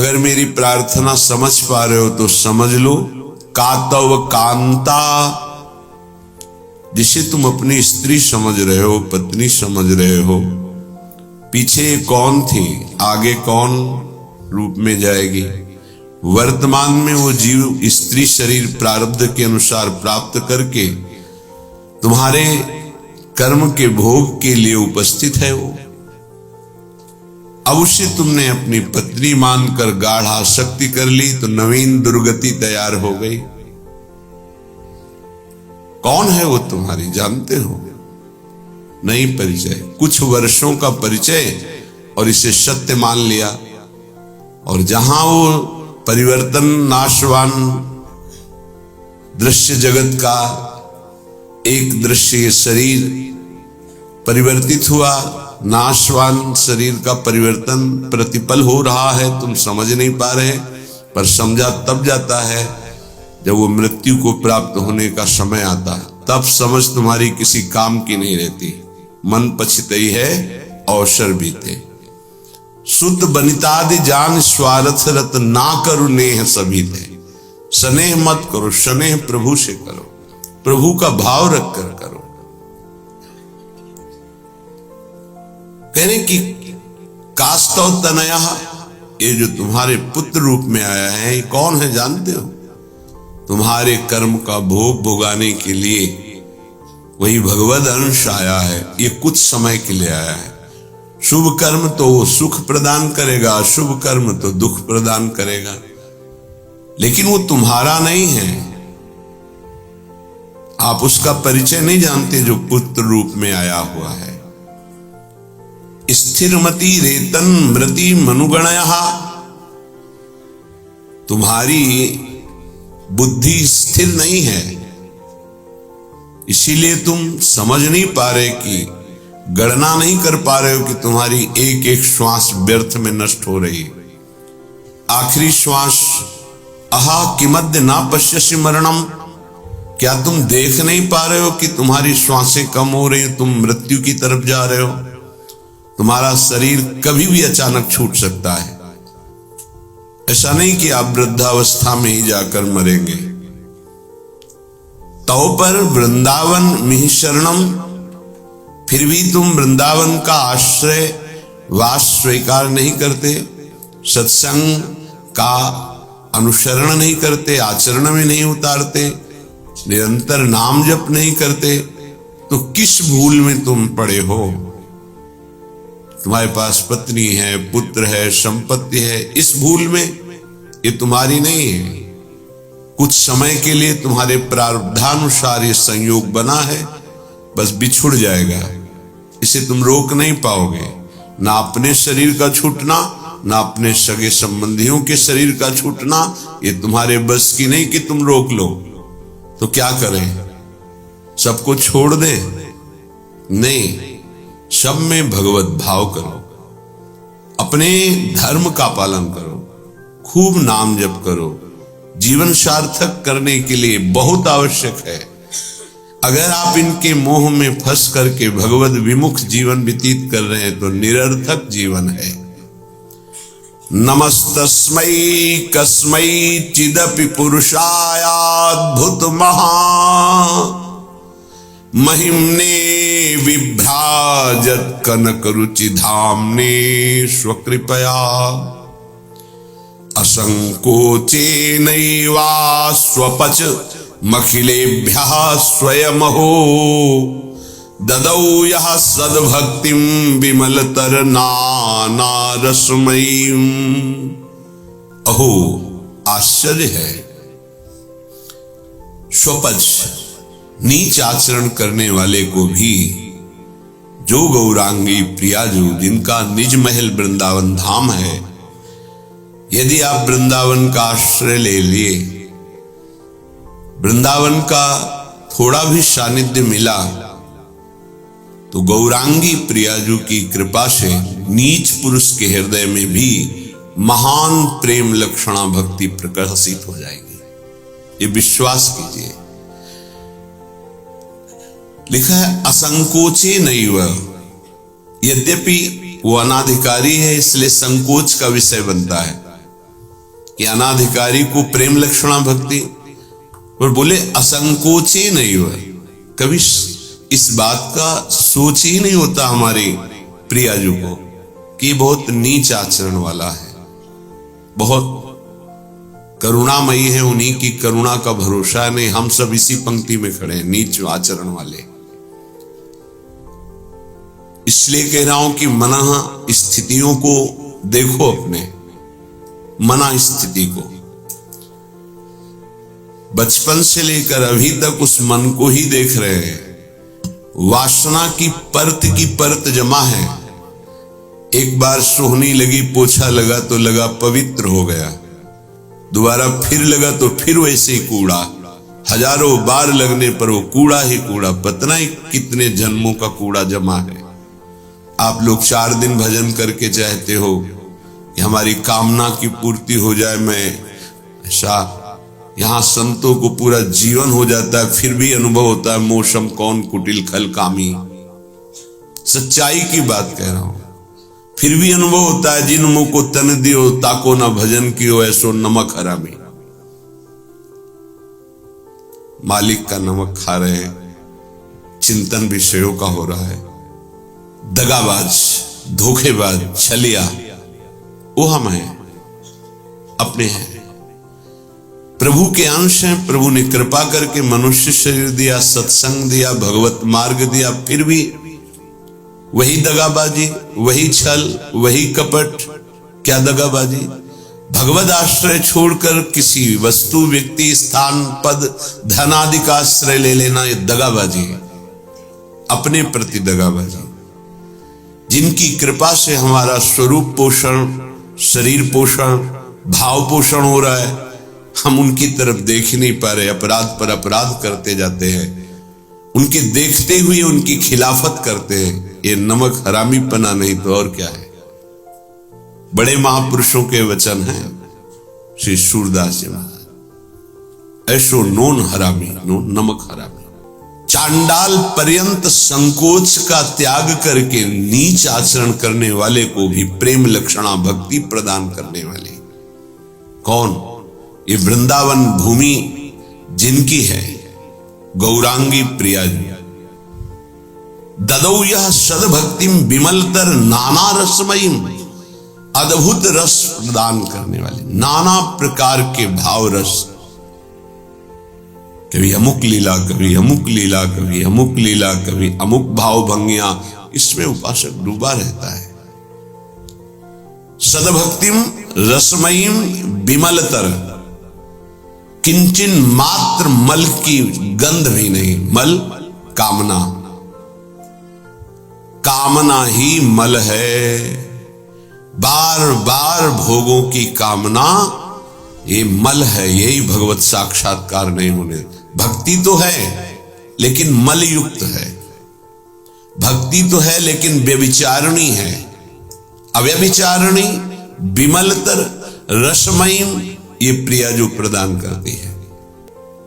अगर मेरी प्रार्थना समझ पा रहे हो तो समझ लो, कातव कांता, जिसे तुम अपनी स्त्री समझ रहे हो, पत्नी समझ रहे हो, पीछे कौन थी, आगे कौन रूप में जाएगी। वर्तमान में वो जीव स्त्री शरीर प्रारब्ध के अनुसार प्राप्त करके तुम्हारे कर्म के भोग के लिए उपस्थित है। वो अब उसे तुमने अपनी पत्नी मानकर गाढ़ आसक्ति कर ली तो नवीन दुर्गति तैयार हो गई। कौन है वो तुम्हारी, जानते हो? नहीं परिचय, कुछ वर्षों का परिचय और इसे सत्य मान लिया। और जहां वो परिवर्तन नाशवान दृश्य जगत का एक दृश्य शरीर परिवर्तित हुआ, नाशवान शरीर का परिवर्तन प्रतिपल हो रहा है, तुम समझ नहीं पा रहे, पर समझा तब जाता है जब वो मृत्यु को प्राप्त होने का समय आता है। तब समझ तुम्हारी किसी काम की नहीं रहती। मन पछितई है अवसर बीते। शुद्ध बनितादि जान स्वार्थ रत ना करो नेह सभी थे। स्नेह मत करो, स्नेह प्रभु से करो, प्रभु का भाव रख कर करो। कहने की कास्तव तनया, ये जो तुम्हारे पुत्र रूप में आया है, ये कौन है जानते हो? तुम्हारे कर्म का भोग भोगाने के लिए वही भगवद अंश आया है। ये कुछ समय के लिए आया है। शुभ कर्म तो वो सुख प्रदान करेगा, अशुभ कर्म तो दुख प्रदान करेगा, लेकिन वो तुम्हारा नहीं है। आप उसका परिचय नहीं जानते जो पुत्र रूप में आया हुआ है। स्थिरमति रेतन मृति मनुगणया, तुम्हारी बुद्धि स्थिर नहीं है, इसीलिए तुम समझ नहीं पा रहे कि, गणना नहीं कर पा रहे हो कि तुम्हारी एक एक श्वास व्यर्थ में नष्ट हो रही है। आखिरी श्वास, अहा किमद्य ना पश्यसि मरणम, क्या तुम देख नहीं पा रहे हो कि तुम्हारी श्वासें कम हो रही है, तुम मृत्यु की तरफ जा रहे हो। तुम्हारा शरीर कभी भी अचानक छूट सकता है। ऐसा नहीं कि आप वृद्धावस्था में ही जाकर मरेंगे। तो पर वृंदावन मिहि शरणम, फिर भी तुम वृंदावन का आश्रय वास स्वीकार नहीं करते, सत्संग का अनुसरण नहीं करते, आचरण में नहीं उतारते, निरंतर नाम जप नहीं करते, तो किस भूल में तुम पड़े हो? तुम्हारे पास पत्नी है, पुत्र है, संपत्ति है, इस भूल में, ये तुम्हारी नहीं है। कुछ समय के लिए तुम्हारे प्रारब्धानुसार ये संयोग बना है, बस बिछुड़ जाएगा, इसे तुम रोक नहीं पाओगे। ना अपने शरीर का छूटना, ना अपने सगे संबंधियों के शरीर का छूटना, ये तुम्हारे बस की नहीं कि तुम रोक लो। तो क्या करें? सबको छोड़ दें? नहीं, सब में भगवत भाव करो, अपने धर्म का पालन करो, खूब नाम जप करो। जीवन सार्थक करने के लिए बहुत आवश्यक है। अगर आप इनके मोह में फंस करके भगवत विमुख जीवन व्यतीत कर रहे हैं तो निरर्थक जीवन है। नमस्तस्मै कस्मै चिदपि पुरुषायाद्भुत महा महिम्ने विभ्राजत कनक रुचि धाम्ने स्वकृपया असंकोचेनैवा स्वपच मखिलेभ्यः स्वयमहो ददौ यः सद्भक्तिं विमलतर नानारसमयीं। अहो आश्चर्य है, स्वपच नीच आचरण करने वाले को भी जो गौरांगी प्रियाजू, जिनका निज महल वृंदावन धाम है, यदि आप वृंदावन का आश्रय ले लिए, वृंदावन का थोड़ा भी सानिध्य मिला, तो गौरांगी प्रियाजू की कृपा से नीच पुरुष के हृदय में भी महान प्रेम लक्षणा भक्ति प्रकाशित हो जाएगी। ये विश्वास कीजिए। लिखा है असंकोचे नैव, यद्यपि वो अनाधिकारी है इसलिए संकोच का विषय बनता है, कि अनाधिकारी को प्रेम लक्षणा भक्ति, और बोले असंकोच ही नहीं हुआ। कभी इस बात का सोच ही नहीं होता हमारे प्रियाजू को कि बहुत नीच आचरण वाला है, बहुत करुणामयी है, उन्हीं की करुणा का भरोसा नहीं। हम सब इसी पंक्ति में खड़े हैं, नीच आचरण वाले। इसलिए कह रहा हूं कि मना स्थितियों को देखो, अपने मना स्थिति को। बचपन से लेकर अभी तक उस मन को ही देख रहे हैं। वासना की परत जमा है। एक बार सोहनी लगी, पोछा लगा तो लगा पवित्र हो गया, दोबारा फिर लगा तो फिर वैसे ही कूड़ा, हजारों बार लगने पर वो कूड़ा ही कूड़ा। पता ही कितने जन्मों का कूड़ा जमा है। आप लोग 4 दिन भजन करके चाहते हो कि हमारी कामना की पूर्ति हो जाए, मैं ऐसा, यहां संतों को पूरा जीवन हो जाता है, फिर भी अनुभव होता है मोशम कौन कुटिल खल कामी। सच्चाई की बात कह रहा हूं। फिर भी अनुभव होता है, जिन मुंह को तन दियो ताको ना भजन कियो, ऐसो नमक हरामी। मालिक का नमक खा रहे हैं, चिंतन विषयों का हो रहा है। दगाबाज, धोखेबाज, छलिया, वो हम हैं, अपने हैं। प्रभु के अंश हैं। प्रभु ने कृपा करके मनुष्य शरीर दिया, सत्संग दिया, भगवत मार्ग दिया, फिर भी वही दगाबाजी, वही छल, वही कपट। क्या दगाबाजी? भगवत आश्रय छोड़कर किसी वस्तु, व्यक्ति, स्थान, पद, धन आदि का आश्रय ले लेना, ये दगाबाजी है, अपने प्रति दगाबाजी। जिनकी कृपा से हमारा स्वरूप पोषण, शरीर पोषण, भाव पोषण हो रहा है, हम उनकी तरफ देख ही नहीं पा रहे, अपराध पर अपराध करते जाते हैं, उनके देखते हुए उनकी खिलाफत करते हैं। ये नमक हरामीपना नहीं तो और क्या है। बड़े महापुरुषों के वचन हैं, श्री सूरदास जी महाराज, ऐसो नोन हरामी, नोन नमक हरामी। चांडाल पर्यंत संकोच का त्याग करके नीच आचरण करने वाले को भी प्रेम लक्षणा भक्ति प्रदान करने वाले कौन? ये वृंदावन भूमि जिनकी है, गौरांगी प्रिया जी। ददौ यह सदभक्तिम विमलतर नाना रसमयीम, अद्भुत रस प्रदान करने वाले, नाना प्रकार के भाव रस। कभी अमुक लीला, कभी अमुक लीला, कभी अमुक लीला, कभी अमुक भाव भंगिया, इसमें उपासक डूबा रहता है। सदभक्तिम रसमयीम विमलतर, किंचन मात्र मल की गंध भी नहीं। मल कामना, कामना ही मल है। बार बार भोगों की कामना ये मल है, यही भगवत साक्षात्कार नहीं होने। भक्ति तो है लेकिन मल युक्त है, भक्ति तो है लेकिन व्यभिचारणी है, अव्यभिचारणी, विमलतर, रसमयीम, ये प्रिया जो प्रदान करती है।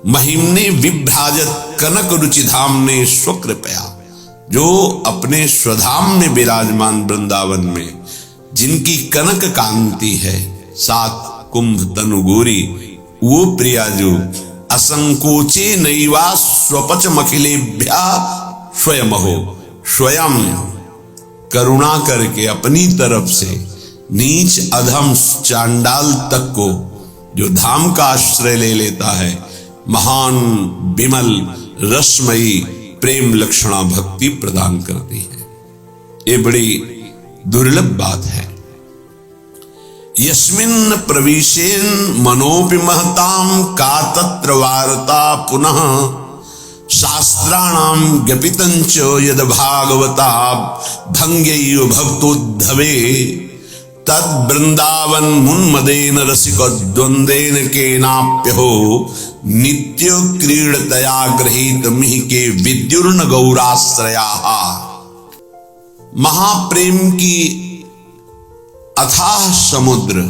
महिमने विभ्राजत कनक रुचि धाम ने स्वकृपया, जो अपने स्वधाम में विराजमान वृंदावन में जिनकी कनक कांति है, 7 कुंभ तनु गोरी, वो प्रिया जो असंकोचे नैवा स्वपच मखिलेभ्या स्वयं हो, स्वयं करुणा करके अपनी तरफ से नीच अधम चांडाल तक को जो धाम का आश्रय ले लेता है, महान विमल रसमयी प्रेम लक्षणा भक्ति प्रदान करती है। ये बड़ी दुर्लभ बात है। यस्मिन् प्रविशेन मनोपि महताम का तत्र वार्ता पुनः शास्त्राणाम ज्ञपितंच यद भागवता भंग्यैव भक्तोद्धवे तद वृंदावन मुन्मदेन रसिक द्वंदेन केनाप्यहो नित्य क्रीडतया गृहीत मिहि के विद्युर्न गौराश्रया। महाप्रेम की अथाह समुद्र,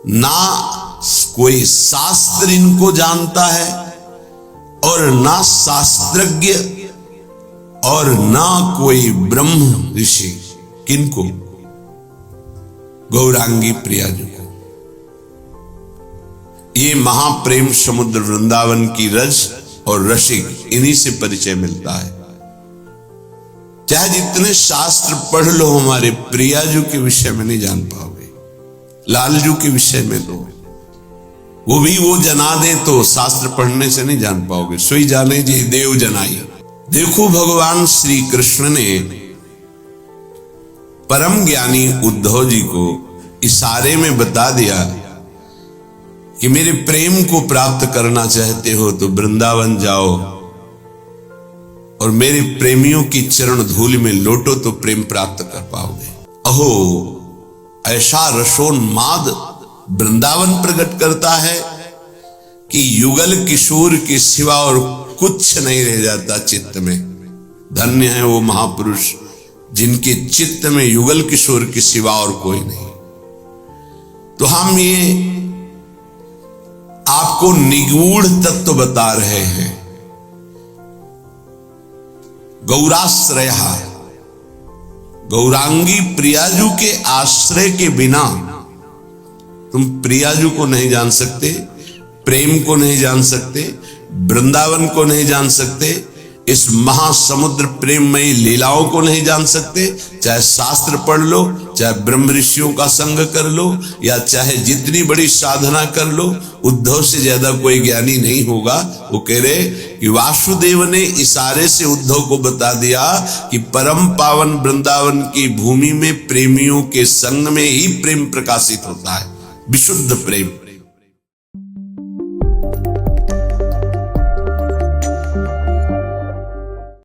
ना कोई शास्त्र इनको जानता है और ना शास्त्रज्ञ और ना कोई ब्रह्म ऋषि। किनको? गौरांगी प्रिया जी को। ये महाप्रेम समुद्र वृंदावन की रज और रसिक, इन्हीं से परिचय मिलता है। चाहे जितने शास्त्र पढ़ लो, हमारे प्रियाजू के विषय में नहीं जान पाओगे। लालजू के विषय में तो वो भी वो जना दे तो शास्त्र पढ़ने से नहीं जान पाओगे। सोई जाने जी देव जनाई। देखो भगवान श्री कृष्ण ने परम ज्ञानी उद्धव जी को इशारे में बता दिया कि मेरे प्रेम को प्राप्त करना चाहते हो तो वृंदावन जाओ और मेरे प्रेमियों की चरण धूल में लोटो तो प्रेम प्राप्त कर पाओगे। अहो, ऐसा रसोन्माद वृंदावन प्रकट करता है कि युगल किशोर के सिवा और कुछ नहीं रह जाता चित्त में। धन्य है वो महापुरुष जिनके चित्त में युगल किशोर के सिवा और कोई नहीं। तो हम ये आपको निगूढ़ तत्व बता रहे हैं। गौराश्रय, गौरांगी प्रियाजू के आश्रय के बिना तुम प्रियाजू को नहीं जान सकते, प्रेम को नहीं जान सकते, वृंदावन को नहीं जान सकते, इस महासमुद्र प्रेममयी लीलाओं को नहीं जान सकते। चाहे शास्त्र पढ़ लो, चाहे ब्रह्म ऋषियों का संग कर लो, या चाहे जितनी बड़ी साधना कर लो, उद्धव से ज्यादा कोई ज्ञानी नहीं होगा। वो कह रहे कि वासुदेव ने इशारे से उद्धव को बता दिया कि परम पावन वृंदावन की भूमि में प्रेमियों के संग में ही प्रेम प्रकाशित होता है, विशुद्ध प्रेम।